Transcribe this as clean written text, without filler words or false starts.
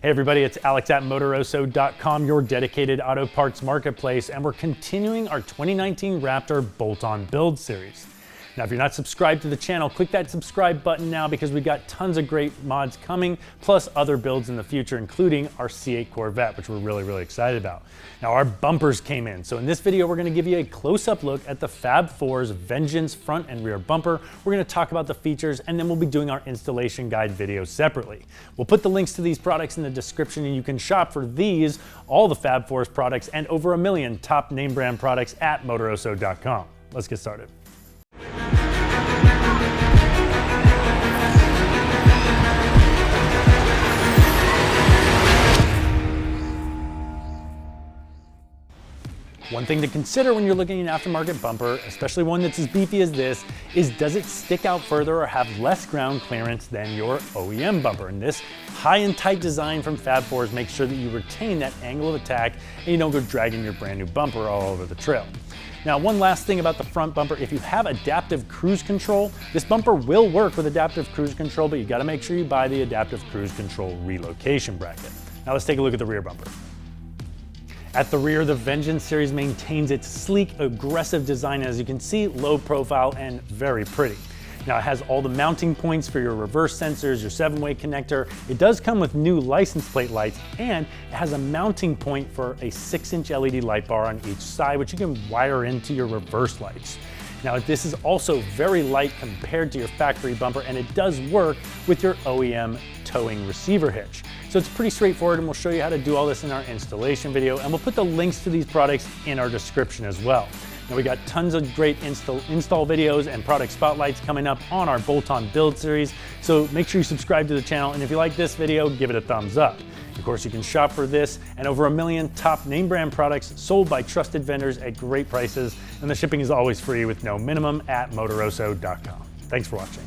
Hey everybody, it's Alex at Motoroso.com, your dedicated auto parts marketplace, and we're continuing our 2019 Raptor bolt-on build series. Now, if you're not subscribed to the channel, click that subscribe button now because we've got tons of great mods coming, plus other builds in the future, including our C8 Corvette, which we're really excited about. Now, our bumpers came in, so in this video, we're gonna give you a close-up look at the Fab Fours Vengeance front and rear bumper. We're gonna talk about the features, and then we'll be doing our installation guide video separately. We'll put the links to these products in the description, and you can shop for these, all the Fab Fours products, and over 1 million top name brand products at Motoroso.com. Let's get started. One thing to consider when you're looking at an aftermarket bumper, especially one that's as beefy as this, is does it stick out further or have less ground clearance than your OEM bumper? And this high and tight design from Fab Fours makes sure that you retain that angle of attack and you don't go dragging your brand new bumper all over the trail. Now, one last thing about the front bumper, if you have adaptive cruise control, this bumper will work with adaptive cruise control, but you gotta make sure you buy the adaptive cruise control relocation bracket. Now let's take a look at the rear bumper. At the rear, the Vengeance series maintains its sleek, aggressive design, as you can see, low profile and very pretty. Now, it has all the mounting points for your reverse sensors, your 7-way connector. It does come with new license plate lights, and it has a mounting point for a 6-inch LED light bar on each side, which you can wire into your reverse lights. Now, this is also very light compared to your factory bumper, and it does work with your OEM towing receiver hitch. So it's pretty straightforward, and we'll show you how to do all this in our installation video, and we'll put the links to these products in our description as well. Now, we got tons of great install videos and product spotlights coming up on our bolt-on build series, so make sure you subscribe to the channel, and if you like this video, give it a thumbs up. Of course, you can shop for this and over 1 million top name brand products sold by trusted vendors at great prices, and the shipping is always free with no minimum at Motoroso.com. Thanks for watching.